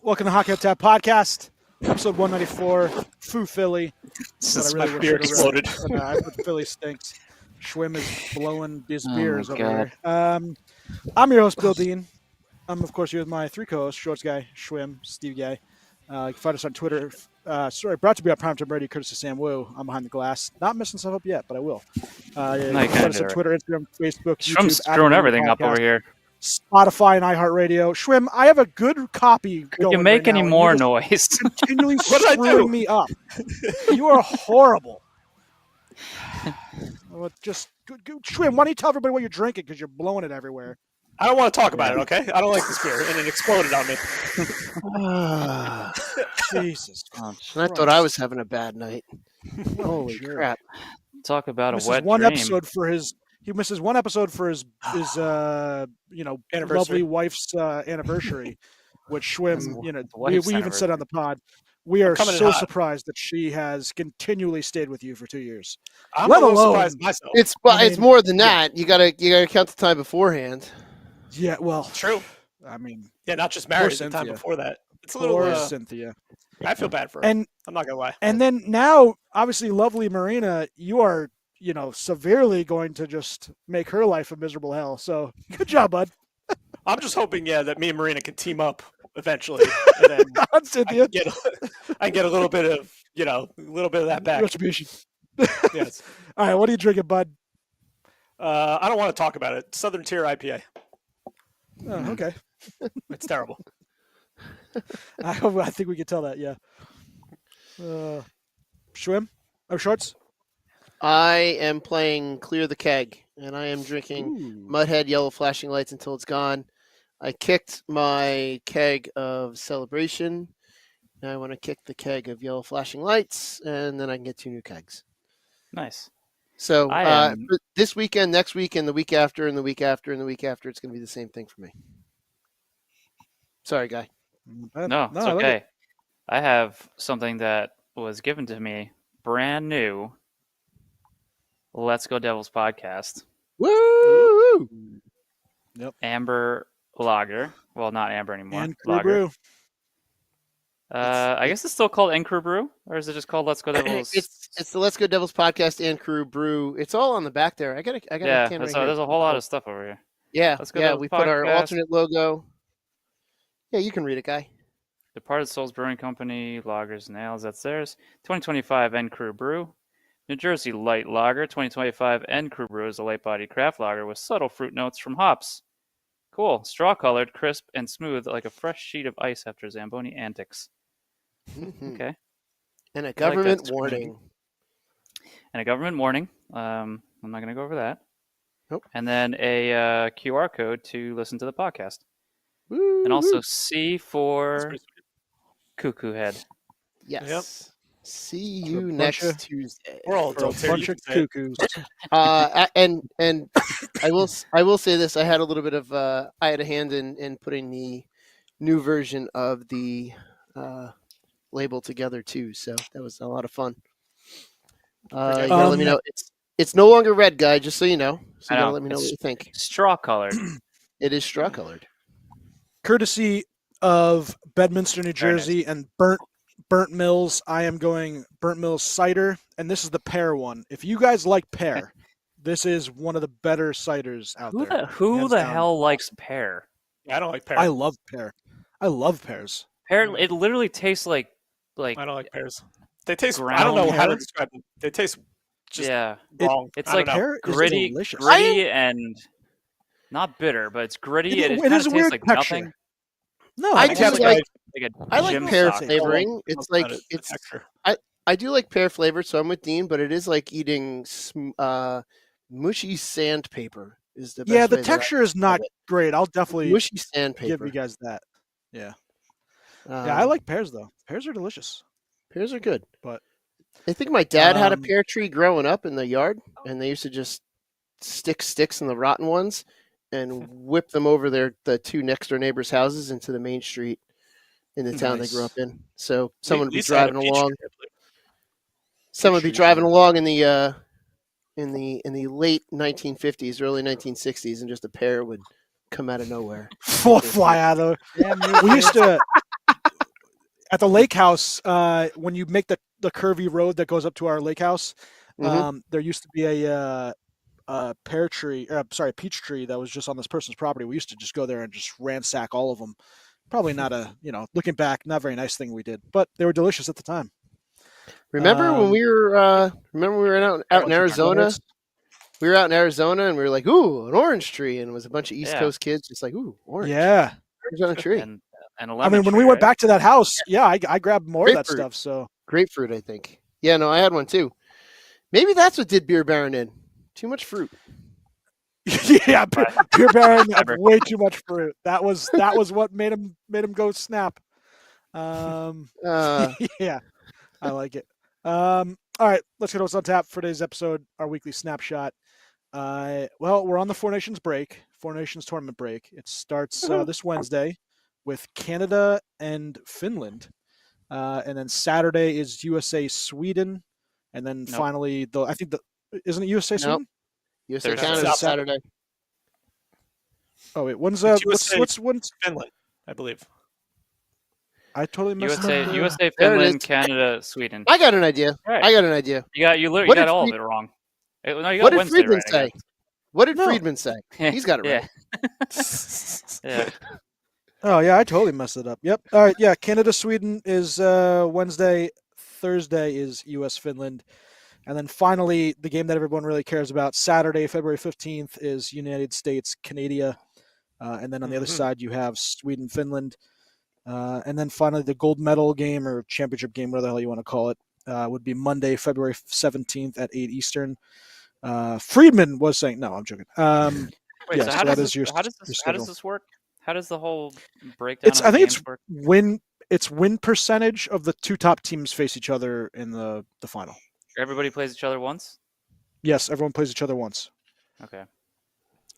Welcome to Hockey on Tap Podcast, episode 194, Foo Philly. My beer exploded. I put Philly stinks. Schwim is blowing his beers over God. here. I'm your host, Bill Dean. I'm, of course, here with my three co-hosts, Shorts Guy, Schwim, Steve Guy. You can find us on Twitter. Brought to be on Primetime Radio, courtesy of Sam Wu. I'm behind the glass. Not messing stuff up yet, but I will. You can find us on Twitter, Instagram, Facebook, Schwim's YouTube. screwing everything up over here. Spotify and iHeartRadio. Schwim, I have a good copy Could going you make right any now, more noise? Continually What did I do? screwing me up. You are horrible. Well, just Schwim, why don't you tell everybody what you're drinking because you're blowing it everywhere. I don't want to talk about it, okay? I don't like this beer, and it exploded on me. Jesus. Oh, And I thought I was having a bad night. Holy jerk. crap. talk about a Misses wet one dream. episode for his. He misses one episode for his Anniversary. lovely wife's anniversary, which Schwim, we wife's even said on the pod, we are coming in so hot. surprised that she has continually stayed with you for 2 years. I'm Let a little alone- surprised myself. It's mean, more than that. You gotta count the time beforehand. Yeah, well, True. I mean, Yeah, not just married. The time Cynthia. before that. It's a little. poor Cynthia. I feel bad for her. And I'm not gonna lie. And then now, obviously, lovely Marina, you are, severely going to just make her life a miserable hell. So good job, bud. I'm just hoping, that me and Marina can team up eventually, and then On I Cynthia. can get a little bit of, a little bit of that back. Retribution. Yes. All right, what are you drinking, bud? I don't want to talk about it. Southern Tier IPA. Oh, okay. It's terrible. I think we can tell that, yeah. Schwim? Oh, Shorts? I am playing Clear the Keg, and I am drinking Ooh. Mudhead Yellow Flashing Lights until it's gone. I kicked my keg of Celebration. Now I want to kick the keg of Yellow Flashing Lights, and then I can get 2 new kegs. Nice. So I am- for this weekend, next week, and the week after, and the week after, and the week after, it's going to be the same thing for me. Sorry, guy. No, it's I like okay. it. I have something that was given to me, brand new. Let's Go Devils podcast. Woo! Amber Lager. Well, not Amber anymore. And Crew Lager. Brew. I guess it's still called N Crew Brew, or is it just called Let's Go Devils? It's the Let's Go Devils podcast and Crew Brew. It's all on the back there. I got a yeah, can right so here. there's a whole lot of stuff over here. Yeah, Let's Go yeah. Devils We put our podcast. alternate logo. Yeah, you can read it, guy. Departed Souls Brewing Company, Lagers and Ales, that's theirs. 2025 N Crew Brew. New Jersey Light Lager. 2025 N Crew Brew is a light-bodied craft lager with subtle fruit notes from hops. Cool. Straw-colored, crisp, and smooth like a fresh sheet of ice after Zamboni antics. Mhm. Okay. And a that government description. warning. And a government warning. I'm not going to go over that. Nope. And then a QR code to listen to the podcast. Woo! And also C That's for pretty sweet. Cuckoo Head. yes. Yep. See you bunch next of- Tuesday. We're all For a adults here. bunch You of can say it. cuckoos. And I will say this. I had a little bit of I had a hand in putting the new version of the label together too. So that was a lot of fun. You gotta let me know. It's no longer red, guy. Just so you know. So I you gotta know. let me know what It's- you think. Straw-colored. It is straw colored. Courtesy of Bedminster, New Very nice. Jersey, and Burnt Mills, I am going Burnt Mills cider, and this is the pear one. If you guys like pear, this is one of the better ciders out there. Who hands the down. hell likes pear? I don't like pear. I love pear. I love pears. Pear, it literally tastes like I don't like pears. They taste. I don't ground know how to pear? describe them. They taste just yeah. wrong. It's I don't like know. Pear is gritty, delicious. gritty, and not bitter, but it's gritty. It It, is kind of a tastes weird like texture. nothing. No, I I just just like- Like a I like gym pear sock. flavoring. It's like the it's. texture. I do like pear flavor, so I'm with Dean. But it is like eating mushy sandpaper. Is the best yeah. The way that I texture is not it. great. I'll definitely mushy give sandpaper. you guys that. Yeah, I Um, like pears though. Pears are delicious. pears are good. But, I think my dad had a um, pear tree growing up in the yard, and they used to just stick sticks in the rotten ones and whip them over the 2 next door neighbors' houses into the main street in the town Nice. they grew up in. So someone would be We used to have a driving peach along. tree, I believe. Someone would be Peach tree. driving along in the late 1950s, early 1960s, and just a pear would come out of nowhere. fly out of. We used to at the lake house, when you make the curvy road that goes up to our lake house, there used to be a peach tree that was just on this person's property. We used to just go there and just ransack all of them. Probably not looking back, not a very nice thing we did, but they were delicious at the time. Remember when we were out in Arizona? We were out in Arizona and we were like, "Ooh, an orange tree!" And it was a bunch of East Coast kids just like, "Ooh, orange!" Yeah, orange on a tree. And a lemon I mean, when tree, we went right? back to that house, I grabbed more of that Grapefruit. stuff. So Grapefruit, I think. Yeah, no, I had one too. Maybe that's what did Beer Baron in. Too much fruit. yeah, Beer Baron had way too much fruit. That was what made him go snap. Yeah, I like it. All right, let's get what's on tap for today's episode, our weekly snapshot. Well, we're on the Four Nations break, Four Nations tournament break. It starts this Wednesday with Canada and Finland, and then Saturday is USA Sweden, and then finally isn't it USA Sweden? USA Thursday. Canada Saturday. Oh wait, when's It's when's Finland, I believe. I totally messed USA, up. USA, There it Finland, is. Canada, Sweden. I got an idea. Right. I got an idea. You literally What got did all of Fried- it wrong. No, you got What did Wednesday Friedman right, I say? guess. What did No. Friedman say? He's got it right. Yeah. Oh yeah, I totally messed it up. Yep. All right. Yeah, Canada Sweden is Wednesday. Thursday is U.S. Finland, and then finally the game that everyone really cares about, Saturday, February 15th, is United States Canada, and then on the other side you have Sweden Finland, and then finally the gold medal game or championship game, whatever the hell you want to call it, would be Monday, February 17th at 8 Eastern. Friedman was saying no, I'm joking. Wait, yeah, so so how that does is your how does schedule. this work? How does the whole breakdown of I the think games it's work? win percentage of the two top teams face each other in the final. Everybody plays each other once? Yes, everyone plays each other once. Okay.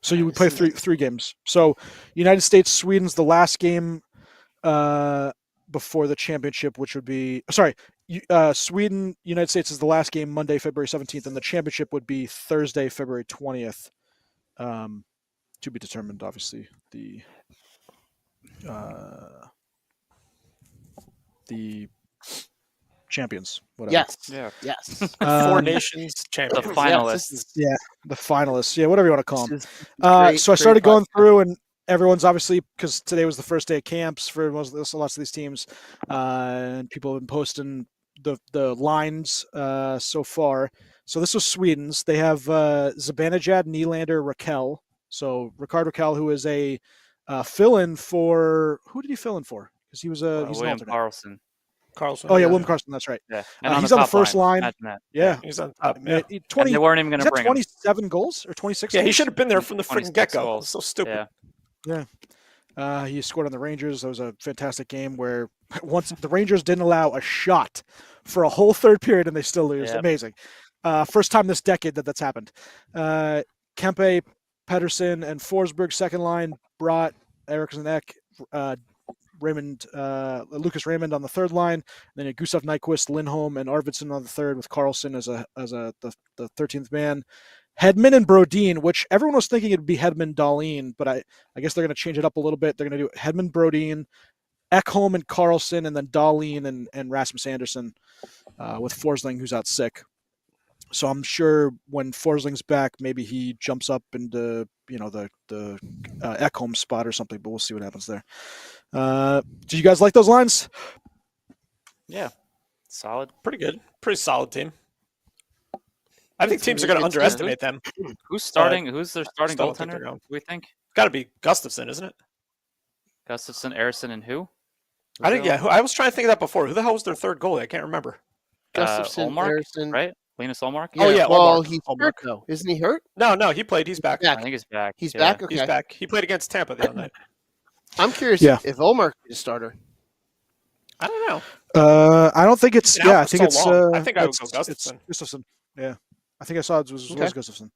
So you would play three games. So United States Sweden's the last game before the championship, which would be Sweden United States is the last game Monday, February 17th, and the championship would be Thursday, February 20th. To be determined, obviously the champions, whatever. Yes. Yeah. Yes. Four Nations The champions. finalists. Yeah, the finalists. Yeah, whatever you want to call them. This is great, So I started great going through, and everyone's obviously, because today was the first day of camps for lots of these teams, and people have been posting the lines so far. So this was Sweden's. They have Zibanejad, Nylander, Raquel. So Ricard Raquel, who is a fill-in for, who did he fill in for? Because he was he's an William alternate. Karlsson. Carlson. Oh yeah, William Karlsson. That's right. Yeah. He's on the top first line. Imagine that. Yeah. He's on top. Yeah, And 20. they weren't even going Is to that bring him. 27 goals or 26? yeah, he goals? should have been there from the 26 freaking get-go. goals. So stupid. Yeah. He scored on the Rangers. That was a fantastic game where once the Rangers didn't allow a shot for a whole third period and they still lose. Yep. Amazing. First time this decade that's happened. Kempe, Pedersen, and Forsberg second line. Brought Eriksson Ek, Lucas Raymond on the third line. Then you had Gustav Nyquist, Lindholm, and Arvidsson on the third, with Karlsson as the 13th man. Hedman and Brodin, which everyone was thinking it would be Hedman, Dahlin, but I guess they're going to change it up a little bit. They're going to do Hedman, Brodin, Ekholm, and Karlsson, and then Dahlin and Rasmus Andersson, with Forsling, who's out sick. So I'm sure when Forsling's back, maybe he jumps up into the Ekholm spot or something. But we'll see what happens there. Did you guys like those lines? Yeah. Solid. Pretty good. Pretty solid team. I think teams are going to underestimate them. Who's starting? Who's their starting Still don't think they're goaltender? going. Do we think Got to be Gustafsson, isn't it? Gustafsson, Eriksson, and who? I think. Yeah, I was trying to think of that before. Who the hell was their third goalie? I can't remember. Gustafsson, Ullmark, Harrison. right? Linus Ullmark. Oh, yeah, Well, Ullmark. he's Ullmark. hurt though. Isn't he hurt? No, he played. He's back. I think he's back. He's Yeah. back. Okay. He's back. He played against Tampa the other night. I'm curious Yeah. if Ullmark is a starter. I don't know. I don't think it's. It's been out Yeah, I for think so it's. long. I think I would it's- go It's Gustafsson. Gustafsson. Yeah, I think I saw it was Gustafsson.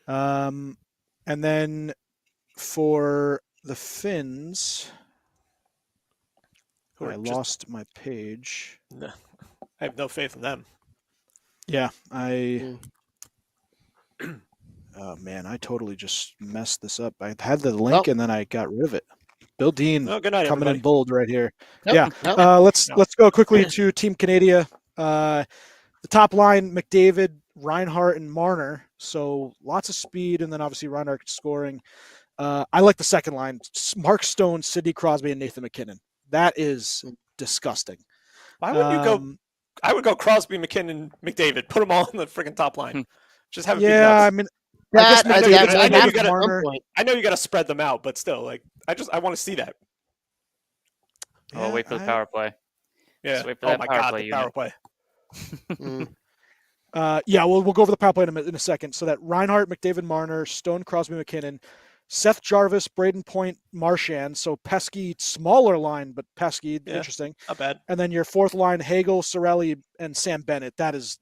And then for the Finns, Who are I just- lost my page. No, I have no faith in them. Yeah, I. Oh man, I totally just messed this up. I had the link and then I got rid of it. Bill Dean Oh, good night, coming everybody. in bold right here. Yep, Yeah. yep. Let's go quickly to Team Canada. The top line: McDavid, Reinhart, and Marner. So lots of speed, and then obviously Reinhart scoring. I like the second line: Mark Stone, Sidney Crosby, and Nathan McKinnon. That is disgusting. Why wouldn't you go? I would go Crosby, McKinnon, McDavid. Put them all on the freaking top line. Just have it be Yeah, nuts. I mean, I guess That, McDavid, I know you McDavid, gotta- Marner. point. I know you got to spread them out, but still, like I want to see that. Oh, wait for the power play. Yeah. Just wait for Oh that my power God, play the power unit. play. Mm. We'll go over the power play in a second. So that Reinhart, McDavid, Marner, Stone, Crosby, McKinnon, Seth Jarvis, Braden Point, Marchand. So pesky, smaller line, but pesky, Yeah. interesting. Not bad. And then your fourth line: Hagel, Sorelli, and Sam Bennett. That is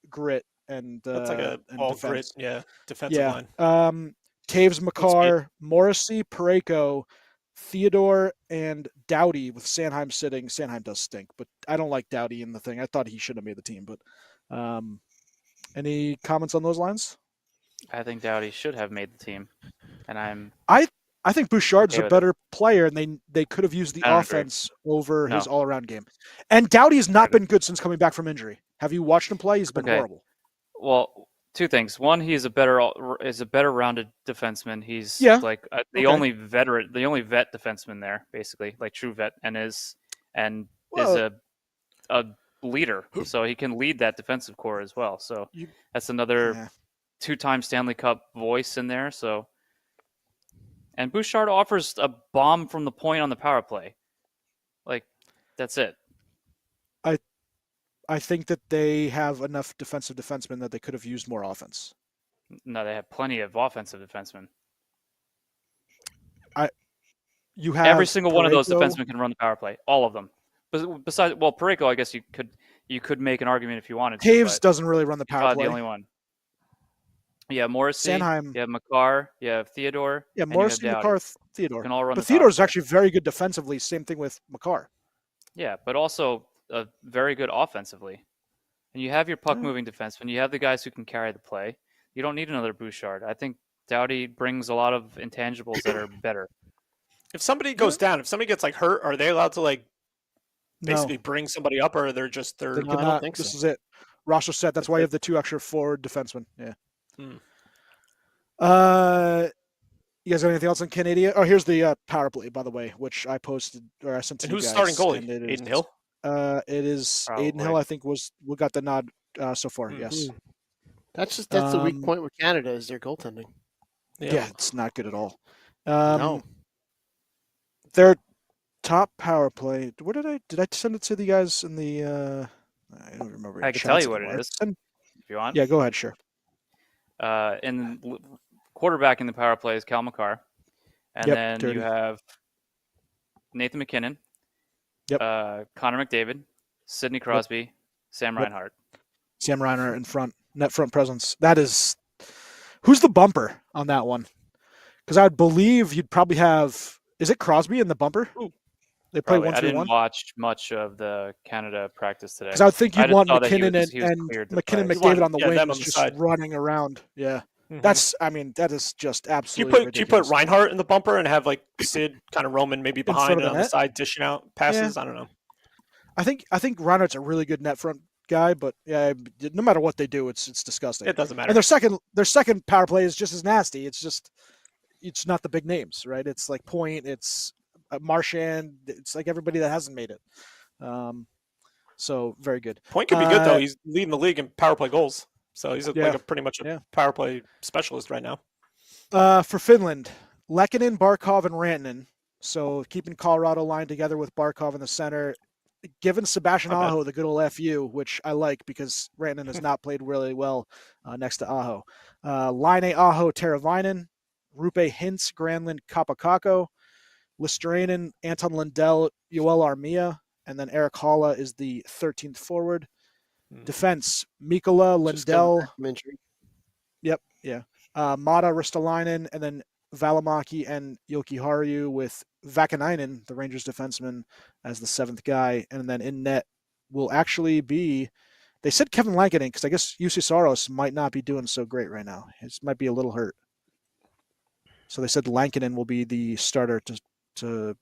grit and That's like a and all defense. grit, defensive line. Taves, McCarr, Morrissey, Parayko, Theodore, and Doughty with Sanheim sitting. Sanheim does stink, but I don't like Doughty in the thing. I thought he should have made the team, but any comments on those lines? I think Doughty should have made the team, and I think Bouchard's Okay a with better player, and they could have used the I don't agree. offense over No. his all-around game. And Doughty's not been good since coming back from injury. Have you watched him play? He's been Okay. horrible. Well, two things. One, he's a better rounded defenseman. He's Yeah. like Okay. the only vet defenseman there, basically, like true vet, and is Well- a leader, so he can lead that defensive core as well. So that's another Yeah. two-time Stanley Cup voice in there. So, and Bouchard offers a bomb from the point on the power play. Like, that's it. I think that they have enough defensive defensemen that they could have used more offense. No, they have plenty of offensive defensemen. You have Every single one of those Parayko. defensemen can run the power play. All of them. Besides, well, Parayko, I guess you could make an argument if you wanted to. Taves but doesn't really run the he's power probably play. the only one. Yeah, Morrissey. Sanheim. You have McCarr. You have Theodore. Yeah, and you have Morrissey, Doughty. McCarr, Theodore. Can all run But the power Theodore's play. actually very good defensively. Same thing with McCarr. Yeah, but also very good offensively. And you have your puck-moving defensemen. You have the guys who can carry the play. You don't need another Bouchard. I think Doughty brings a lot of intangibles that are better. If somebody goes down, if somebody gets like hurt, are they allowed to like No, basically bring somebody up, or they're they No, I don't cannot. think This so. is it. Roster set. That's why you have the two extra forward defensemen. Yeah. Hmm. You guys have anything else on Canada? Oh, here's the power play, by the way, which I posted or I sent to And you who's guys. starting goalie? and it is- Aiden Hill. It is Aiden Probably. Hill. I think we got the nod so far. Hmm. Yes. That's the weak point with Canada is their goaltending. Yeah, it's not good at all. No. Their top power play. Where did I send it to the guys in the? I don't remember. I can tell you what it is if you want. Yeah, go ahead. Sure. Quarterback in the power play is Cal McCarr. And Yep, then dirty. you have Nathan McKinnon. Yep. Connor McDavid, Sidney Crosby, Sam Yep. Reinhart. Sam Reiner in front, net front presence. That is. Who's the bumper on that one? Because I would believe you'd probably have. Is it Crosby in the bumper? Ooh. They play Probably. I didn't 1-3-1. watch much of the Canada practice today. Because I would think I you'd just want saw that he McKinnon was and cleared to McKinnon play. You want- McDavid on the yeah, them wings on the just side. running around. Yeah. Mhm. That is just Do you absolutely put ridiculous. Reinhart in the bumper and have like Sid kind of roaming maybe front behind of the and on the net? side dishing out passes? I don't know. I think Reinhardt's a really good net front guy, but yeah, no matter what they do, it's disgusting. It doesn't matter. And their second power play is just as nasty. It's not the big names, right? It's like Point, it's Marchand, it's like everybody that hasn't made it. So very good. Point could be good though. He's leading the league in power play goals, so he's Yeah. like pretty much a power play specialist right now. For Finland, Lehkonen, Barkov, and Rantanen. So keeping Colorado line together with Barkov in the center, given Sebastian Not bad. Aho the good old FU, which I like because Rantanen has not played really well next to Aho. Line A, Aho, Teravainen, Rupe Hintz, Granlund, Kapakako, Listerinen, Anton Lindell, Yoel Armia, and then Eric Halla is the 13th forward. Hmm. Defense, Mikola, Just coming Lindell, back from injury. Mata, Ristolainen, and then Valimaki and Jokiharju with Vakanainen, the Rangers defenseman, as the 7th guy. And then in net will actually be, they said Kevin Lankinen, because I guess UC Saros might not be doing so great right now. He might be a little hurt. So they said Lankinen will be the starter to to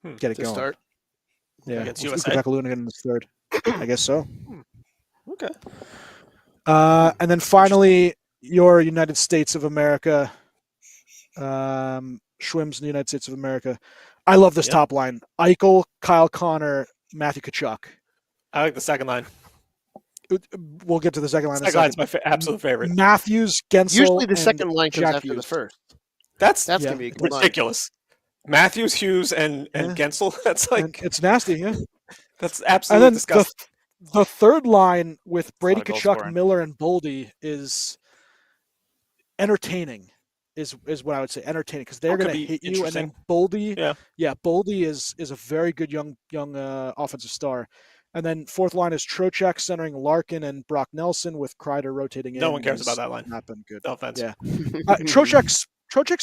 Hmm, get it to going. start. Yeah, Against with USA? Ukko-Pekka Lunanen in the third. I guess so. Okay. And then finally, your United States of America. Schwimm's in the United States of America. I love this Yep. top line. Eichel, Kyle Connor, Matthew Tkachuk. I like the second line. We'll get to the second line in a Second line's second. my absolute favorite. Matthews, Gensel, Usually the and second line comes Jack after the Hughes. first. That's That's Yeah. gonna be a good line. ridiculous. Matthews, Hughes, and Yeah. Gensel. That's And like it's nasty, yeah. that's And absolutely then disgusting. the third line with a Brady lot of goal Tkachuk, scoring. Miller, and Boldy is entertaining. Is what I would say, entertaining, because they're Could going to be hit you. And then interesting. Boldy, Yeah. Boldy is a very good young offensive star. And then fourth line is Trocheck centering Larkin and Brock Nelson with Kreider rotating in. No one cares He's about that line. Not been good. No offense. Yeah. Trocheck's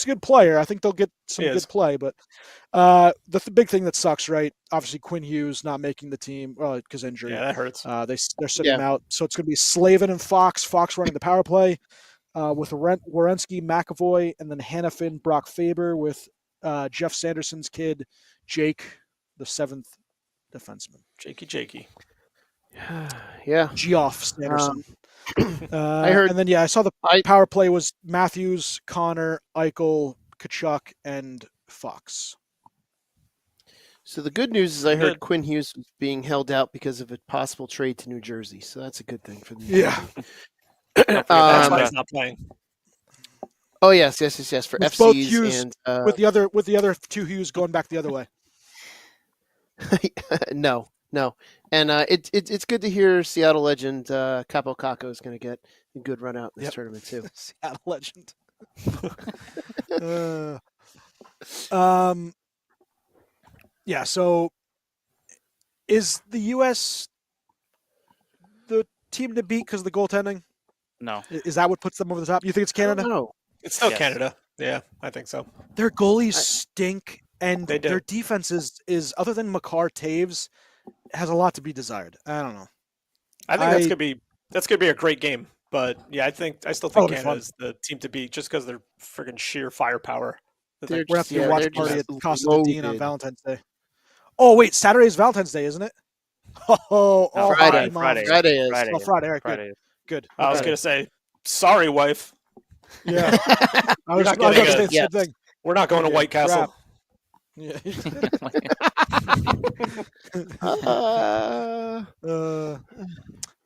a good player. I think they'll get some He good is. play, but the big thing that sucks, right? Obviously, Quinn Hughes not making the team because injury. Yeah, that hurts. They're sitting him out, so it's going to be Slavin and Fox. Fox running the power play with Werenski, McAvoy, and then Hannafin, Brock Faber with Jeff Sanderson's kid, Jake, the seventh defenseman. Jakey. Yeah. Geoff Sanderson. I heard. And then I saw the I- power play was Matthews, Connor, Eichel, Tkachuk, and Fox. So the good news is I heard Good. Quinn Hughes was being held out because of a possible trade to New Jersey. So that's a good thing for them. Yeah. That's Um, why he's not playing. Oh yes, for With both FCs Hughes- and With the other two Hughes going back the other way. no, and it's good to hear Seattle legend Capo Caco is going to get a good run out in this Yep. tournament too. Seattle legend. Yeah. So, is the U.S. the team to beat because of the goaltending? No. Is that what puts them over the top? You think it's Canada? No, It's still Yes. Canada. Yeah, I think so. Their goalies stink, and They do. their defense is other than Makar Taves has a lot to be desired. I don't know. I think that's I- gonna be a great game. But yeah, I still Oh, think it'll be Canada's the team to beat just because of their friggin' sheer firepower. That they- They're We're gonna have to do Yeah, a watch they're party at just Costa Dean on loaded. Valentine's Day. Oh wait, Saturday is Valentine's Day, isn't it? Oh, No, Friday. hockey moms. Friday is. Friday. Oh, Friday. All right, Friday. good. I was Okay. gonna say, sorry, wife, Yeah, I was not going getting to say a- the yes. same thing. we're not going to Okay, White Castle. Yeah.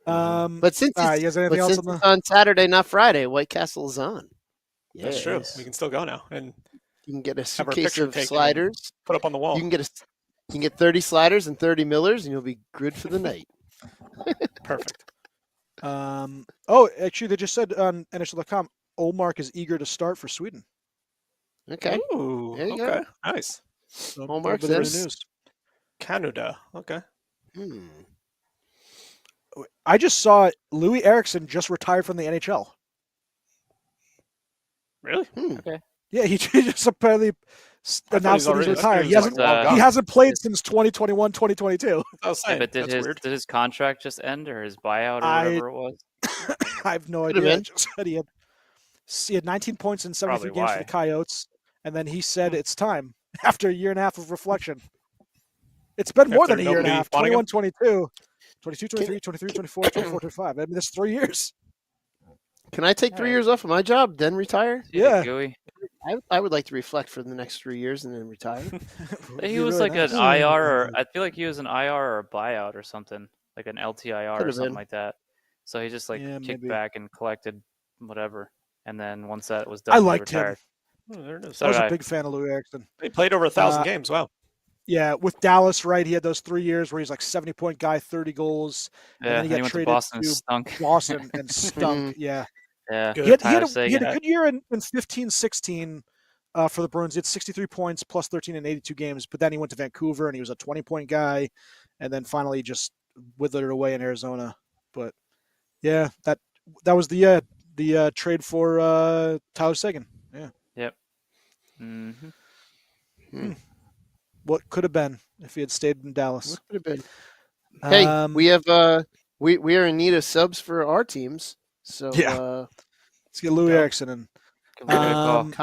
But since all right, it's, you guys have anything but else since on it's the? on Saturday, not Friday, White Castle is on. That's true. Yes. We can still go now and You can get a have our suitcase picture of taken. sliders. put up on the wall. You can get 30 sliders and 30 Millers, and you'll be good for the night. Perfect. Oh, actually, they just said on NHL.com, Olmark is eager to start for Sweden. Okay. Ooh, There you go. okay, nice. So, Olmark's a little bit in. of news. Canada. Okay. Hmm. I just saw Louis Eriksson just retired from the NHL. Really? Yeah, he just apparently I thought announced that he's already- I thought retired. He was, hasn't. like, long Uh, gone. He hasn't played since 2021, 2022. I was Yeah, saying, but did that's weird. his contract just end or his buyout or I- whatever it was? I have no Could have idea. been. It just said he had 19 points in 73 Probably games for the why. Coyotes, and then he said it's time after a year and a half of reflection. It's been more After than a year and a nobody half. wanting 21, him? 22, 22, 23, 23, 24, 24, 25. I mean, that's 3 years. Can I take 3 years off of my job, then retire? Yeah. Gooey. I would like to reflect for the next 3 years and then retire. He Be was really like nice. an IR, or I feel like he was an IR or a buyout or something, like an LTIR or Could've something been. like that. So he just like Yeah, kicked maybe. back and collected whatever, and then once that was done, I he liked him. retired. Oh, there it is. So I was did a I. big fan of Louis Eriksson. They played over 1,000 Uh, games. Wow. Yeah, with Dallas, right? He had those 3 years where he's like 70-point guy, 30 goals. Yeah, then and he he got went to traded Boston and to stunk. Boston and stunk. Yeah. Yeah, Good. He had, Tyler a Seguin. good year in 15-16 for the Bruins. He had 63 points plus 13 in 82 games, but then he went to Vancouver and he was a 20-point guy, and then finally just withered away in Arizona. But yeah, that was the trade for Tyler Seguin. Yeah, Mm-hmm. what could have been if he had stayed in Dallas. What could have been? Hey, Um, we have we are in need of subs for our teams. So Yeah. Let's get Louis Go. Eriksson in. Give him a good call. Um,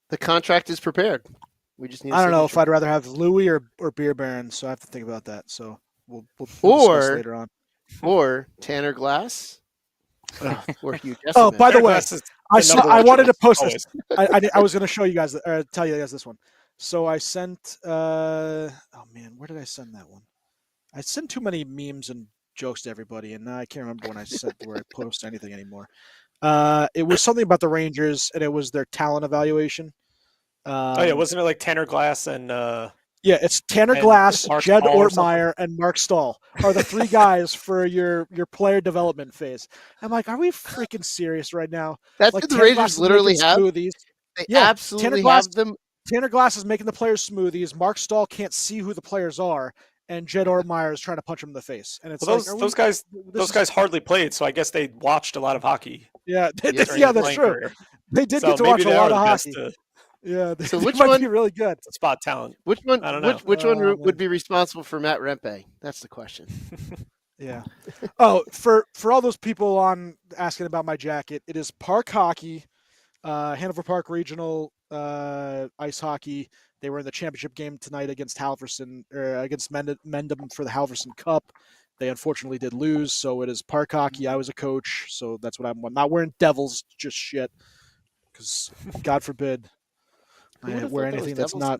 the contract is prepared. We just need. A I don't know if signature. I'd rather have Louis or Beer Baron, so I have to think about that. So we'll discuss later on. Or Tanner Glass. Or Hugh Jesselman. Oh, by the way, Glass is I the number I one wanted to choice, post always. this. I was going to show you guys, or tell you guys this one. So I sent. Oh man, where did I send that one? I send too many memes and jokes to everybody, and now I can't remember when I said where I post anything anymore. It was something about the Rangers, and it was their talent evaluation. Oh yeah, wasn't it like Tanner Glass and Yeah, it's Tanner and Glass, Mark Jed Stahl or something? Ortmeyer, and Mark Stahl are the three guys for your player development phase. I'm like, are we freaking serious right now? That's Like what the Tanner Glass Rangers is literally making have. smoothies. They Yeah, absolutely Glass- have them. Tanner Glass is making the players smoothies. Mark Stahl can't see who the players are, and Jed Ortmeyer is trying to punch him in the face. And it's well, like, those guys hardly played, so I guess they watched a lot of hockey. Yeah, Yeah, during yeah, their that's playing true. career. They did So get to maybe watch a they lot are of the best hockey. to Yeah, they, So they which might one- be really good. Spot talent. Which one? I don't know. Which one Oh, would man. be responsible for Matt Rempe? That's the question. Yeah. Oh, for all those people on asking about my jacket, it is Park Hockey, Hanover Park Regional ice hockey. They were in the championship game tonight against Halverson or against Mendham for the Halverson Cup. They unfortunately did lose, so it is Park Hockey. I was a coach, so that's what I'm not wearing Devils just shit, because God forbid Who would I have wear thought that was anything that's Devils not.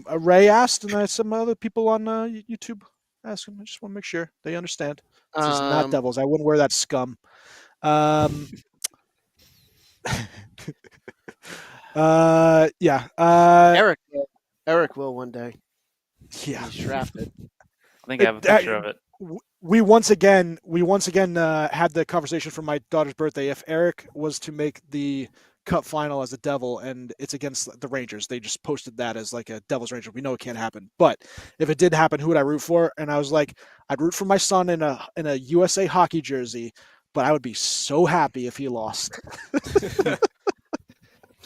stuff? Ray asked, and some other people on YouTube asked him. I just want to make sure they understand. This is not Devils. I wouldn't wear that scum. Yeah. Eric will one day. Yeah. He's drafted. I think I have a picture of it. We once again had the conversation for my daughter's birthday. If Eric was to make the Cup final as a Devil and it's against the Rangers, they just posted that as like a Devils Ranger. We know it can't happen, but if it did happen, who would I root for? And I was like, I'd root for my son in a USA hockey jersey, but I would be so happy if he lost.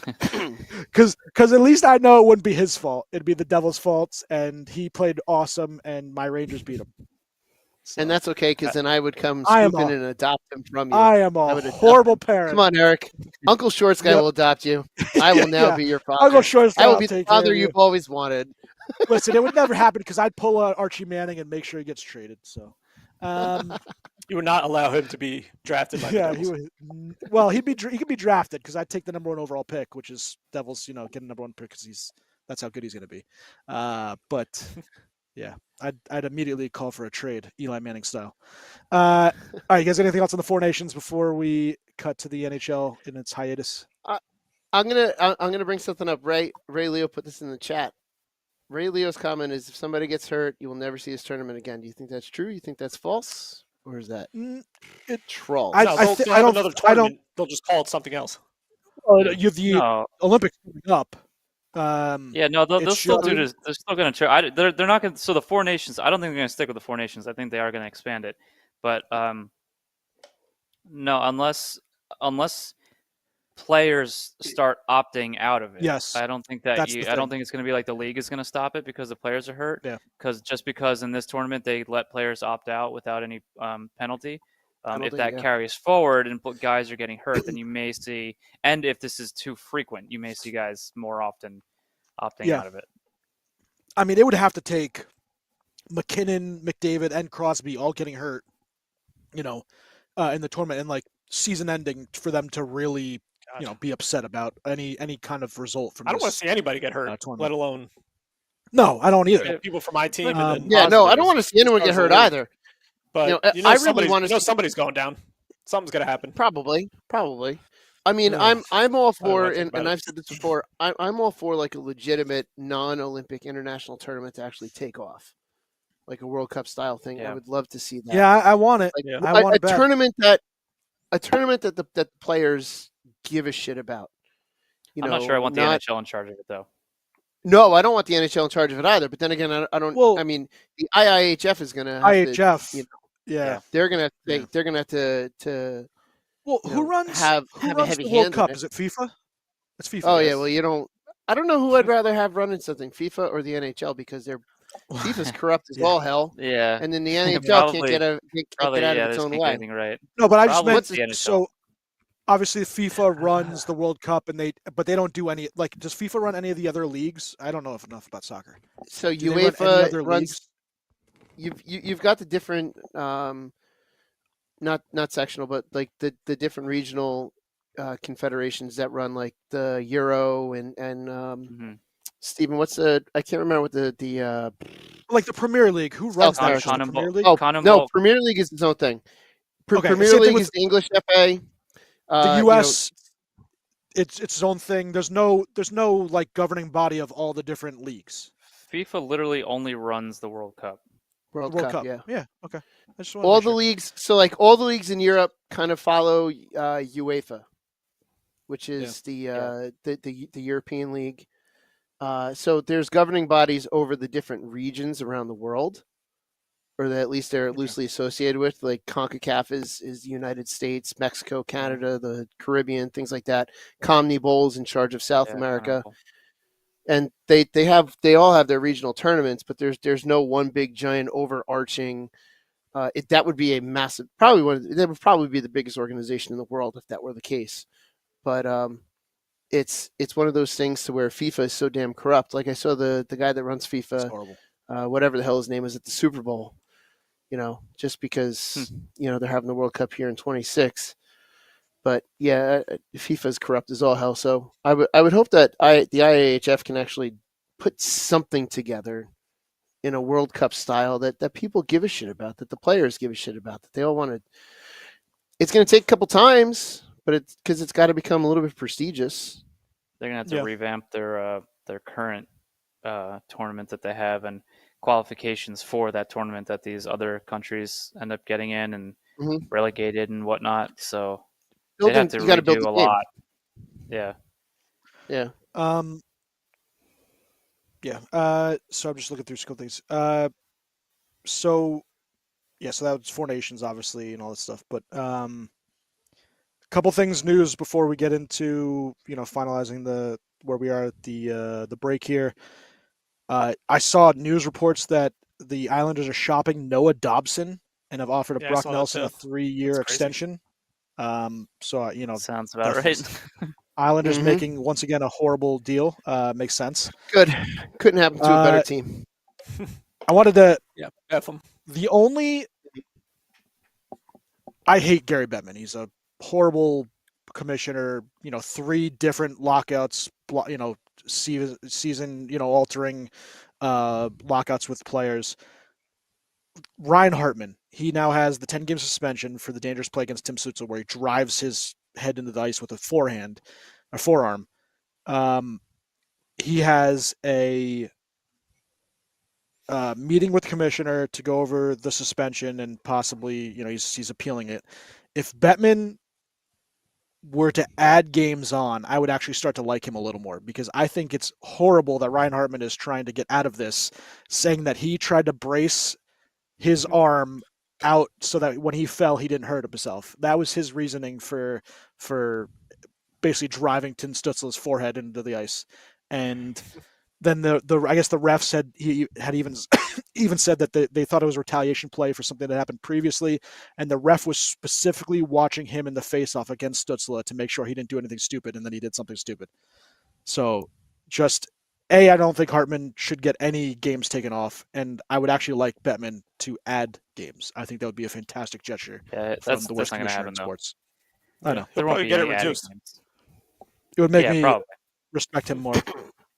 Because at least I know it wouldn't be his fault. It'd be the Devils' fault, and he played awesome, and my Rangers beat him. So, And that's okay, because then I would come I am scoop in a- and adopt him from you. I am a would adopt horrible parent. Come on, Eric. Uncle Shorts guy Yep. will adopt you. I will now Yeah. be your I'll go father. short. I will I'll be the take care father of you. you've always wanted. Listen, it would never happen because I'd pull out Archie Manning and make sure he gets traded. So, You would not allow him to be drafted by the yeah, Devils. well, he could be drafted because I'd take the number 1 overall pick, which is Devils. Get a number 1 pick because that's how good he's going to be. But yeah, I'd immediately call for a trade, Eli Manning style. All right, you guys, anything else on the Four Nations before we cut to the NHL in its hiatus? I'm gonna bring something up. Ray Leo put this in the chat. Ray Leo's comment is, if somebody gets hurt, you will never see this tournament again. Do you think that's true? You think that's false? Or is that troll? I- No, they'll thi- have I don't- another I don't- tournament. They'll just call it something else. You the No, Olympics coming up. yeah, no, they'll It's still do showing- this. They're still going to try. They're not going to. So the Four Nations, I don't think they're going to stick with the Four Nations. I think they are going to expand it. But no, unless players start opting out of it. Yes, I don't think that that's the I don't thing. think it's going to be like the league is going to stop it because the players are hurt. Yeah. Because in this tournament they let players opt out without any penalty. If Penalty, that yeah. carries forward and guys are getting hurt, then you may see, and if this is too frequent, you may see guys more often opting Yeah. out of it. I mean, it would have to take McKinnon, McDavid, and Crosby all getting hurt, in the tournament and like season ending for them to really, be upset about any kind of result from I don't want this. to see anybody get hurt, tournament. let alone No, I don't either. people from my team. Um, And then Yeah, no, I don't positives. want to see anyone get Stars hurt of the league. either. But I really somebody's, wanna see- somebody's going down. Something's gonna happen. Probably. I mean, Ugh. I'm all I don't for, wanna think and about it. I've said this before. I'm all for like a legitimate non-Olympic international tournament to actually take off, like a World Cup style thing. I Yeah. would love to see that. Yeah, I want it. Like, Yeah. I want a it bad. tournament that the players give a shit about. I'm not sure I want the NHL in charge of it though. No, I don't want the NHL in charge of it either. But then again, I don't. Well- I mean, the IIHF is going to have IHF. to. Yeah. They're going to. Yeah. They're going to to. Well, you who know, runs have who a runs heavy the World hand in Cup? it. Is it FIFA? It's FIFA. Oh yes. yeah, well you don't. I don't know who I'd rather have running something, FIFA or the NHL, because they're FIFA's corrupt as Yeah. all hell, Yeah, and then the NHL Probably- can't get probably out of yeah. its They own just can't get way. anything right. No, but I just Probably meant it's the NHL. so. obviously FIFA runs the World Cup, but they don't do any. Like, does FIFA run any of the other leagues? I don't know enough about soccer. So Do they run any UEFA other runs. leagues? You've got the different not sectional, but like the different regional confederations that run like the Euro and Stephen, what's the I can't remember what the Like the Premier League, who runs South that? America. Just the Premier League? oh CONMEBOL. no, Premier League is its own thing. Okay, Premier same thing League with is the English FA. the You know, U.S. It's its own thing. There's no like governing body of all the different leagues. FIFA literally only runs the World Cup. World World Cup, Cup. yeah. Okay. I just want to All make the sure. leagues, so like all the leagues in Europe kind of follow UEFA, which is the European League. So there's governing bodies over the different regions around the world, or that at least they're loosely associated with. Like CONCACAF is the United States, Mexico, Canada, the Caribbean, things like that. CONMEBOL is in charge of South America, CONMEBOL. and they all have their regional tournaments, but there's no one big giant overarching. That would be a massive, that would probably be the biggest organization in the world if that were the case. But it's one of those things to where FIFA is so damn corrupt. Like I saw the guy that runs It's FIFA, horrible. whatever the hell his name is, at the Super Bowl. Just because they're having the World Cup here in 26. But yeah, FIFA is corrupt as all hell. So I would hope that the IAHF can actually put something together in a World Cup style that people give a shit about, that the players give a shit about, that they all want to. It's going to take a couple times, but it's got to become a little bit prestigious. They're gonna have to revamp their current tournament that they have and qualifications for that tournament that these other countries end up getting in and relegated and whatnot. So they have to redo a lot. Yeah. Yeah. So I'm just looking through school things. So that was Four Nations, obviously, and all that stuff. But a couple things news before we get into finalizing where we are at the break here. I saw news reports that the Islanders are shopping Noah Dobson and have offered Yeah, I Brock saw that Nelson too. a 3-year That's crazy. extension. Sounds about right. Islanders making once again a horrible deal. Makes sense. Good. Couldn't happen to a better team. I wanted to. Yeah, F him. I hate Gary Bettman. He's a horrible commissioner. 3 different lockouts. Season altering lockouts with players. Ryan Hartman. He now has the 10-game suspension for the dangerous play against Tim Stützle, where he drives his head into the ice with a forearm. He has a meeting with the commissioner to go over the suspension and possibly, he's appealing it. If Bettman were to add games on, I would actually start to like him a little more, because I think it's horrible that Ryan Hartman is trying to get out of this, saying that he tried to brace his arm out so that when he fell, he didn't hurt himself. That was his reasoning for basically driving Tim Stützle's forehead into the ice. And then I guess the ref said he had even said that they thought it was retaliation play for something that happened previously, and the ref was specifically watching him in the face-off against Stützle to make sure he didn't do anything stupid, and then he did something stupid. So I don't think Hartman should get any games taken off, and I would actually like Bettman to add games. I think that would be a fantastic gesture from the worst commissioner in sports. I know. He'll probably get it reduced. It would make me respect him more.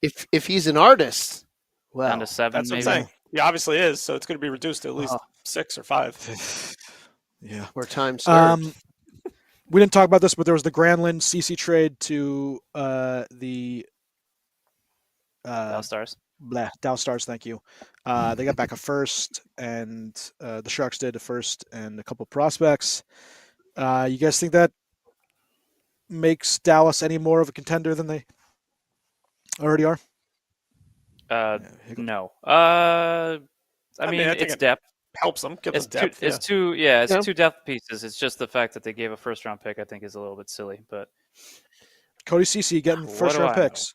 If he's an artist, well, down to 7, that's maybe. what I'm saying. He obviously is, so it's going to be reduced to at least 6 or 5. Yeah. More time served. We didn't talk about this, but there was the Granlund CC trade to the Dallas Stars. Dallas Stars, thank you. They got back a first, and the Sharks did a first and a couple prospects. You guys think that makes Dallas any more of a contender than they already are? No. I mean it's depth. Helps them get It's the depth. It's two depth pieces. It's just the fact that they gave a first-round pick, I think, is a little bit silly. But Cody Ceci getting What first-round do I picks.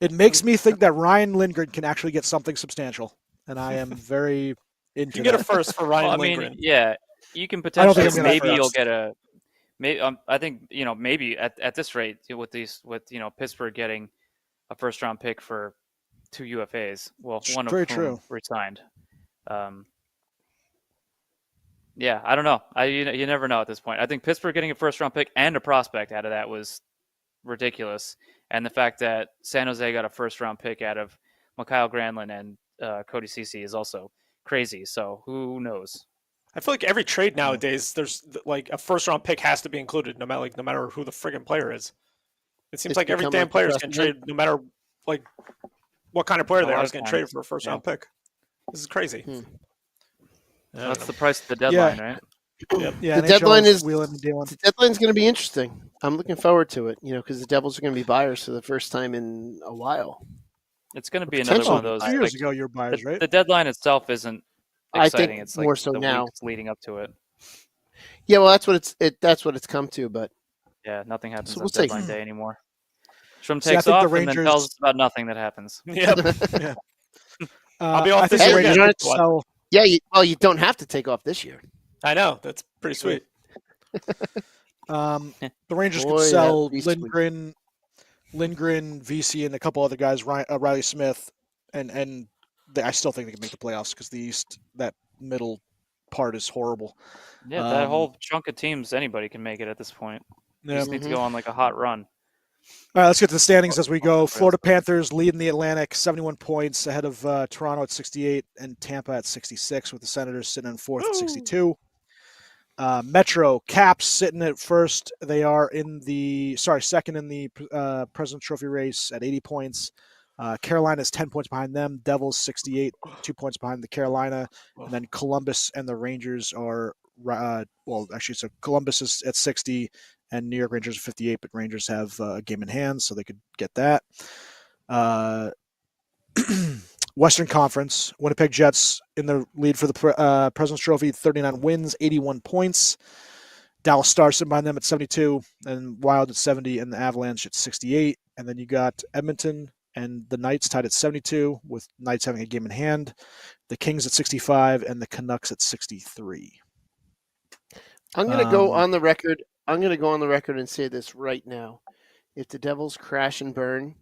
It makes me think that Ryan Lindgren can actually get something substantial, and I am very into You get that. a first for Ryan I mean, Lindgren. yeah, you can I don't think potentially I'm gonna maybe first. I think maybe at this rate with Pittsburgh getting a first round pick for 2 UFAs, well, one of Very whom true. resigned. Yeah, I don't know. You never know at this point. I think Pittsburgh getting a first round pick and a prospect out of that was ridiculous, and the fact that San Jose got a first round pick out of Mikhail Granlund and Cody Ceci is also crazy. So who knows? I feel like every trade nowadays, there's like a first round pick has to be included, no matter who the friggin' player is. It seems It's like every become damn like a player is getting precedent. traded, no matter like what kind of player A they lot are, of is getting times, traded for a first yeah. round pick. This is crazy. Hmm. I don't That's know. the price of the deadline, right? Yeah, The deadline NHL's is wheeling and dealing. the deadline's going to be interesting. I'm looking forward to it. Because the Devils are going to be buyers for the first time in a while. It's going to be another one of those. 2 years Like, ago, you were buyers, right? the deadline itself isn't I exciting. think It's like more so the now. weeks leading up to it. Yeah, well, that's what it's come to. But Yeah, nothing happens So on we'll see. deadline day anymore. Shrum See, I takes think the off and then Rangers- tells us about nothing that happens. Yep. I'll be off I think this the year Rangers again. could sell. yeah, you don't have to take off this year. I know. That's pretty sweet. The Rangers Boy, could that sell would be sweet. Lindgren, VC, and a couple other guys, Riley Smith, and I still think they can make the playoffs because the East, that middle part is horrible. Yeah, that whole chunk of teams, anybody can make it at this point. You Yeah. just need to go on like a hot run. All right, let's get to the standings as we go. Florida Panthers leading the Atlantic, 71 points ahead of Toronto at 68 and Tampa at 66, with the Senators sitting in fourth at 62. Metro Caps sitting at first. They are second in the President's Trophy race at 80 points. Carolina is 10 points behind them. Devils 68, 2 points behind the Carolina, and then Columbus and the Rangers are so Columbus is at 60. And New York Rangers are 58, but Rangers have a game in hand, so they could get that. Western Conference, Winnipeg Jets in the lead for the President's Trophy, 39 wins, 81 points. Dallas Stars sitting behind them at 72, and Wild at 70, and the Avalanche at 68. And then you got Edmonton and the Knights tied at 72, with Knights having a game in hand. The Kings at 65, and the Canucks at 63. I'm going to go on the record. I'm going to go on the record and say this right now. If the Devils crash and burn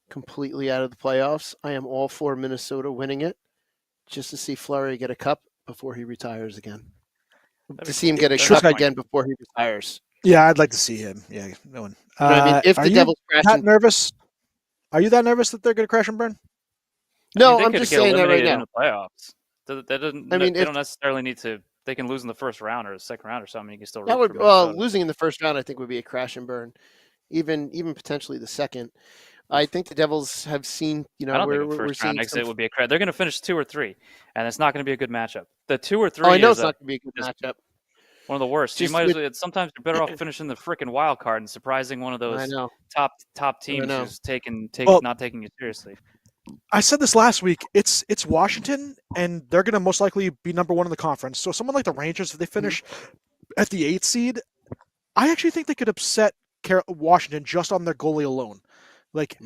completely out of the playoffs, I am all for Minnesota winning it, just to see Fleury get a cup before he retires again. To see him get a cup again before he retires. Yeah, I'd like to see him. Yeah, no one. You know what I mean? If the Devils crash that and nervous? Are you that nervous that they're going to crash and burn? no, they I'm could just get saying that right eliminated in now. the playoffs. That doesn't. I mean, they if- don't necessarily need to. They can lose in the first round or the second round or something. You can still. That root would for Minnesota. losing in the first round, I think, would be a crash and burn. Even potentially the second. I think the Devils have seen. I don't think a we're first round seeing exit some. would be a crash. They're going to finish 2 or 3, and it's not going to be a good matchup. The 2 or 3 Oh, I know is it's not going to be a good just- matchup. one of the worst. You Just might with- as well. Sometimes you're better off finishing the freaking wild card and surprising one of I those know. top teams know. who's Well- not taking you seriously. I said this last week. It's Washington, and they're going to most likely be number one in the conference. So someone like the Rangers, if they finish at the 8th seed, I actually think they could upset Washington just on their goalie alone. Like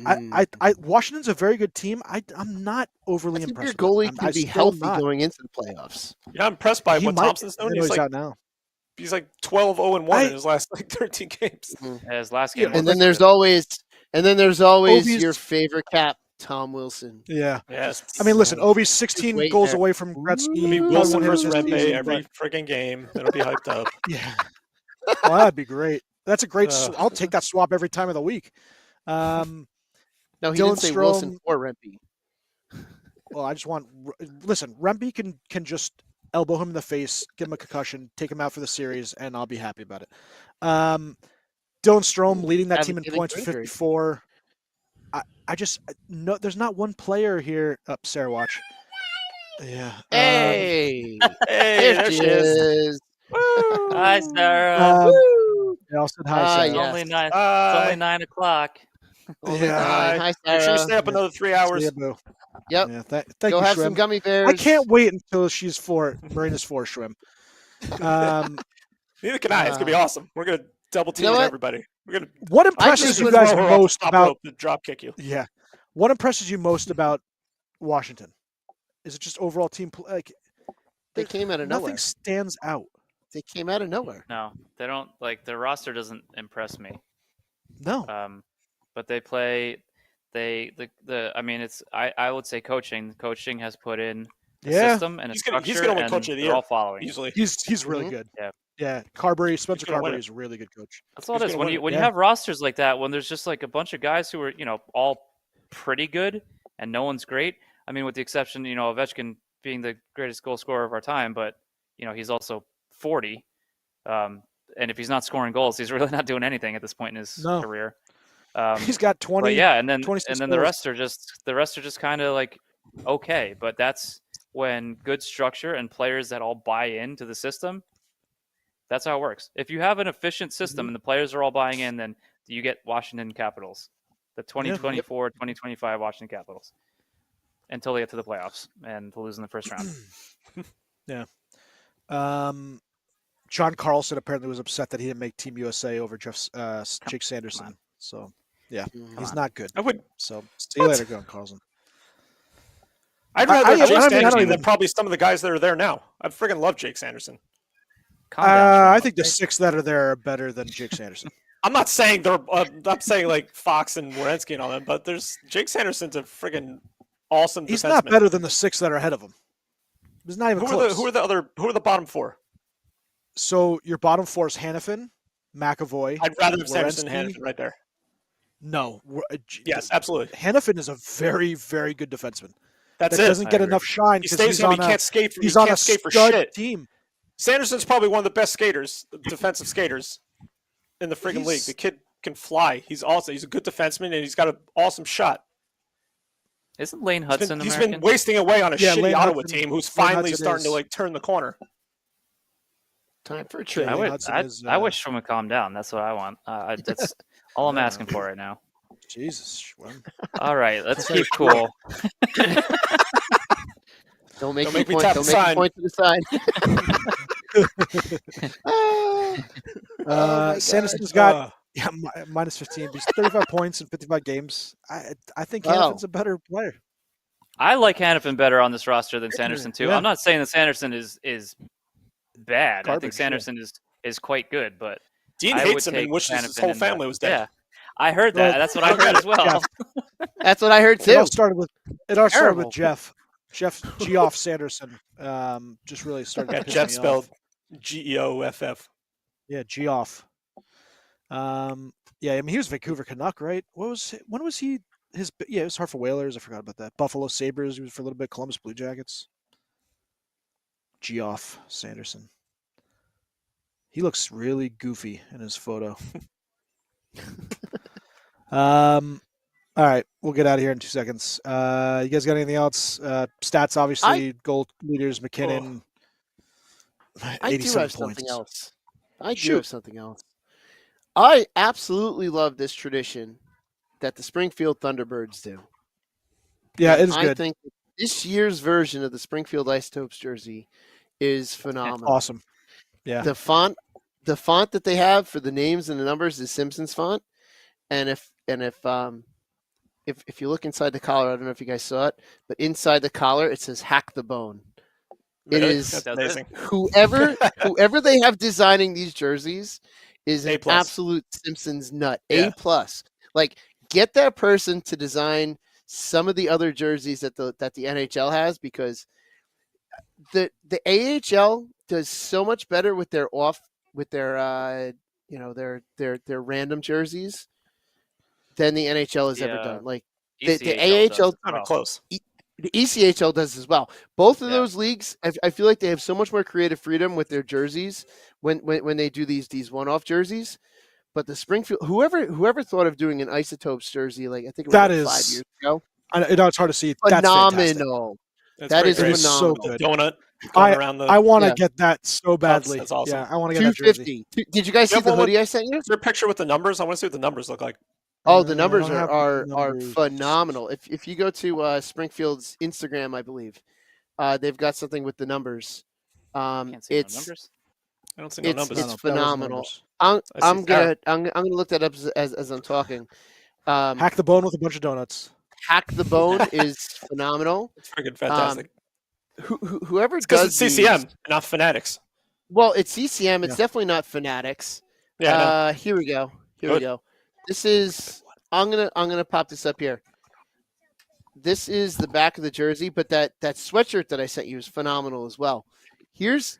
Washington's a very good team. I'm not overly I think impressed. your goalie with them. can be still healthy not. going into the playoffs. You're not impressed by He what might- Thompson's I doing? know He's he's like out now. 12-0-1 in his last 13 games. His last game. And was then there's good. always Ovi's- your favorite cap, Tom Wilson. Yeah. Yes. I mean, listen, Ovi's 16 wait goals there. away from Gretzky. It'll be Probably Wilson won't hit versus his Rempe season, every friggin' game. It'll be hyped up. Yeah. Well, that'd be great. That's a great. Ugh. I'll take that swap every time of the week. No, he Dylan didn't say Wilson Strome- or Rempe. Well, I just want. Listen, Rempe can just elbow him in the face, give him a concussion, take him out for the series, and I'll be happy about it. Dylan Strome leading that team in Haven't points for given 54. I just no. There's not one player here. Up, Sarah, watch. Yeah. Hey, Hey, there she is. Hi, Sarah. They all said hi, Ah, Sarah. It's yes. only 9. It's Hi. only 9 o'clock. Yeah. Hi, Make sure you Sarah. stay up another 3 hours. See ya, boo. Yep. Yeah, thank Go you, have Shrimp. some gummy bears. I can't wait until she's Marina's 4 Shrimp. Neither can I. It's gonna be awesome. We're gonna double team You know what? everybody. We're gonna What think impresses you with guys throw her off most the top about? rope and drop kick you. Yeah. What impresses you most about Washington? Is it just overall team? Like They came out of nothing nowhere. stands out. They came out of nowhere. No, they don't. Like their roster doesn't impress me. No. But they play. I mean, it's. I would say coaching. Coaching has put in a Yeah. system and a He's structure, gonna win and coach of the they're year all following. easily. He's really Mhm. good. Yeah. Yeah. Spencer gonna win Carberry it. is a really good coach. That's all Who's it is. gonna When win you it? when you Yeah. have rosters like that, when there's just like a bunch of guys who are all pretty good and no one's great. I mean, with the exception Ovechkin being the greatest goal scorer of our time, but he's also 40. And if he's not scoring goals, he's really not doing anything at this point in his No. career. He's got 20. But yeah, and then 26 the goals. rest are just kind of like okay. But that's when good structure and players that all buy into the system. That's how it works. If you have an efficient system and the players are all buying in, then you get Washington Capitals, the 2024, 2025 Washington Capitals, until they get to the playoffs and lose in the first round. Yeah. John Carlson apparently was upset that he didn't make Team USA over Jake Sanderson. So, yeah, he's not good. I would. So, see you later, John Carlson. I'd rather I Jake don't Sanderson even- than probably some of the guys that are there now. I friggin' love Jake Sanderson. Calm down, Sean. I think the 6 that are there are better than Jake Sanderson. I'm not saying they're. I'm saying like Fox and Werenski and all that, but Jake Sanderson's a friggin' awesome. He's defenseman. not better than the 6 that are ahead of him. He's not even close. Who are the bottom 4? So your bottom 4 is Hannafin, McAvoy. I'd rather have Sanderson Werenski. and Hannafin right there. No. Yes, absolutely. Hannafin is a very, very good defenseman. That's that it. doesn't get I agree. enough shine He because stays he's home. on He a can't skate for. he's He on a can't skate for stud shit. team. Sanderson's probably one of the best skaters, defensive skaters, in the friggin' league. The kid can fly. He's a good defenseman, and he's got an awesome shot. Isn't Lane Hudson He's American? been wasting away on a Yeah, shitty Lane Ottawa Hudson- team who's Lane finally Hudson starting to is- like turn the corner. Time for a Yeah, trade. Lane Hudson is, I wish Schwinn would calm down. That's what I want. That's all I'm asking for right now. Jesus. Schwinn. All right, let's keep cool. Don't make Don't me make me point. tap Don't the make me sign. point to the side. Oh my Sanderson's God. got minus 15. But he's 35 points in 55 games. I think Wow. Hannafin's a better player. I like Hannafin better on this roster than Sanderson too. Yeah. I'm not saying that Sanderson is bad. I Garbage, think yeah. Sanderson is quite good, but Dean I hates would him and take wishes his Hannafin whole in the- family was dead. Yeah, I heard that. Well, That's what I heard as well. That's what I heard It too. all started with Terrible. Jeff Geoff Sanderson. Just really started. Yeah, to piss Jeff me spelled off. Geoff. Yeah, Geoff. Yeah, I mean he was Vancouver Canuck, right? When was he? It was Hartford Whalers. I forgot about that. Buffalo Sabres. He was for a little bit. Columbus Blue Jackets. Geoff Sanderson. He looks really goofy in his photo. All right, we'll get out of here in 2 seconds. You guys got anything else? Stats, obviously, goal leaders, McKinnon. I do 87 have points. something else. I do Shoot. have something else. I absolutely love this tradition that the Springfield Thunderbirds do. Yeah, And it is I good. think this year's version of the Springfield Isotopes jersey is phenomenal. Awesome. Yeah. The font that they have for the names and the numbers is Simpsons font. And if you look inside the collar, I don't know if you guys saw it, but inside the collar it says "Hack the Bone." It Really? is That's amazing. whoever they have designing these jerseys is A an plus. absolute Simpsons nut. Yeah. A plus. Like, get that person to design some of the other jerseys that the NHL has, because the AHL does so much better with their random jerseys than the NHL has ever done. Like the ECHL does AHL as Kind well. of close. the ECHL does as well. Both of Yeah. those leagues, I feel like they have so much more creative freedom with their jerseys when they do these one-off jerseys. But the Springfield, whoever thought of doing an Isotopes jersey, like I think it was That like is 5 years ago, I know it's hard to see. That's fantastic. phenomenal. That's That pretty is great. It's so phenomenal. good. Donut going around the. I want to Yeah. get that so badly. That's awesome. Yeah, I want to get that jersey. 250. Did you guys You see have the one with- hoodie I sent you? Is there a picture with the numbers? I want to see what the numbers look like. Oh, the I numbers don't have are the are numbers. phenomenal. If you go to Springfield's Instagram, I believe they've got something with the numbers. Can't see no It's numbers. I don't see no it's- numbers. No, it's no, that was phenomenal. numbers. I'm I see gonna look that up as I'm talking. Hack the bone with a bunch of donuts. Hack the Bone is phenomenal. It's freaking fantastic. Whoever It's because does it's these- CCM, not Fanatics. Well, it's CCM. It's Yeah. definitely not Fanatics. Yeah, I know. Here we go. Here we Good. go. This is. I'm gonna pop this up here. This is the back of the jersey, but that sweatshirt that I sent you is phenomenal as well. Here's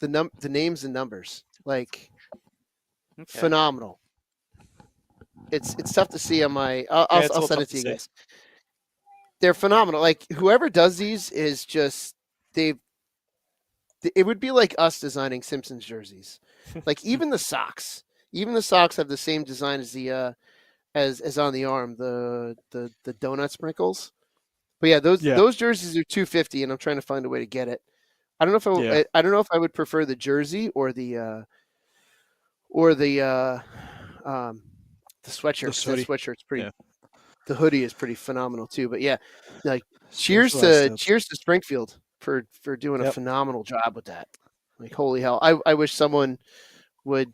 the names and numbers. Like Okay. phenomenal. It's tough to see on my. I'll Yeah, it's a I'll little send tough it to to you see. guys. They're phenomenal. Like whoever does these is just they've. It would be like us designing Simpsons jerseys. Like even the socks have the same design as the as on the arm, the donut sprinkles. But yeah, those jerseys are $250, and I'm trying to find a way to get it. I don't know if Yeah. I don't know if I would prefer the jersey or the sweatshirt. 'Cause that hoodie. sweatshirt's pretty. Yeah. The hoodie is pretty phenomenal too. But yeah, like Cheers to cheers to Springfield for doing a Yep. phenomenal job with that. Like holy hell, I wish someone would.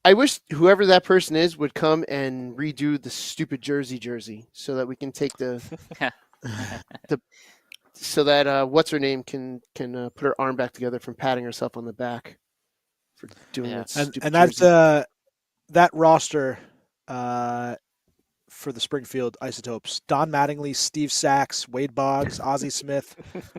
I wish whoever that person is would come and redo the stupid jersey so that we can take the so that what's her name can put her arm back together from patting herself on the back for doing Yeah. that stupid And that's jersey. that roster for the Springfield Isotopes: Don Mattingly, Steve Sachs, Wade Boggs, Ozzie Smith,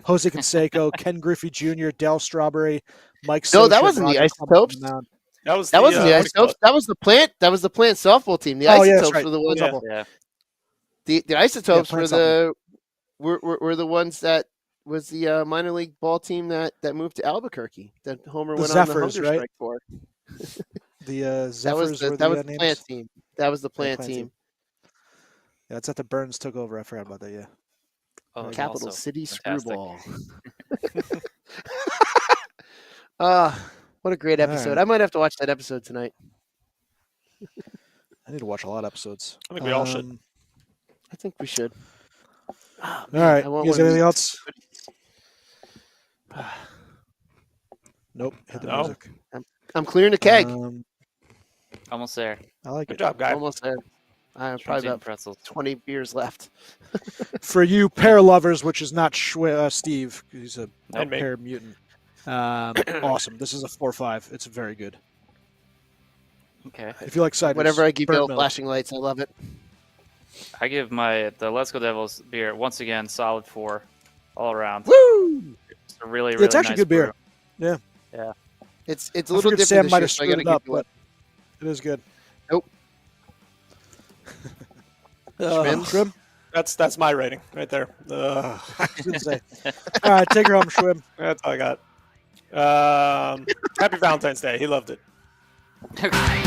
Jose Canseco, Ken Griffey Jr., Dale Strawberry, Mike. No, Socha, that wasn't the Roger Clemens Isotopes. on the mound. That Wasn't the what's it called? Isotopes. That was the plant. That was the plant softball team. The Oh, yeah, that's Isotopes right. were the ones. Yeah. Yeah. The Isotopes Plant were the ones that was the minor league ball team that moved to Albuquerque. That Homer The went on the Zephyrs, hunger right? strike for. The Zephyrs were That was the the names. plant team. That was the plant plant team. team. Yeah, that's after Burns took over. I forgot about that. Yeah. Oh, it's Capital also City fantastic. Screwball. What a great All episode. right. I might have to watch that episode tonight. I need to watch a lot of episodes. I think we all should. I think we should. All right. You guys got anything else? Nope. Hit the No. music. I'm clearing the keg. Almost there. I like Good it. job, guy. Almost there. I have probably Shrimps eating about pretzels. 20 beers left. For you pear lovers, which is not Steve, he's a And me. pear mutant. Awesome. This is a 4-5. It's very good. Okay. If you like ciders, Whatever I give burnt Bill milk. flashing lights, I love it. I give the Let's Go Devils beer once again solid 4 all around. Woo! It's a really Yeah, it's actually nice good beer. brew. Yeah. It's a I little figured different Sam this might year, have so I screwed gotta it give up, you but it is good. Nope. Schwim? That's my rating right there. I was gonna say. All right, take her home, Schwim. That's all I got. Happy Valentine's Day. He loved it. Okay.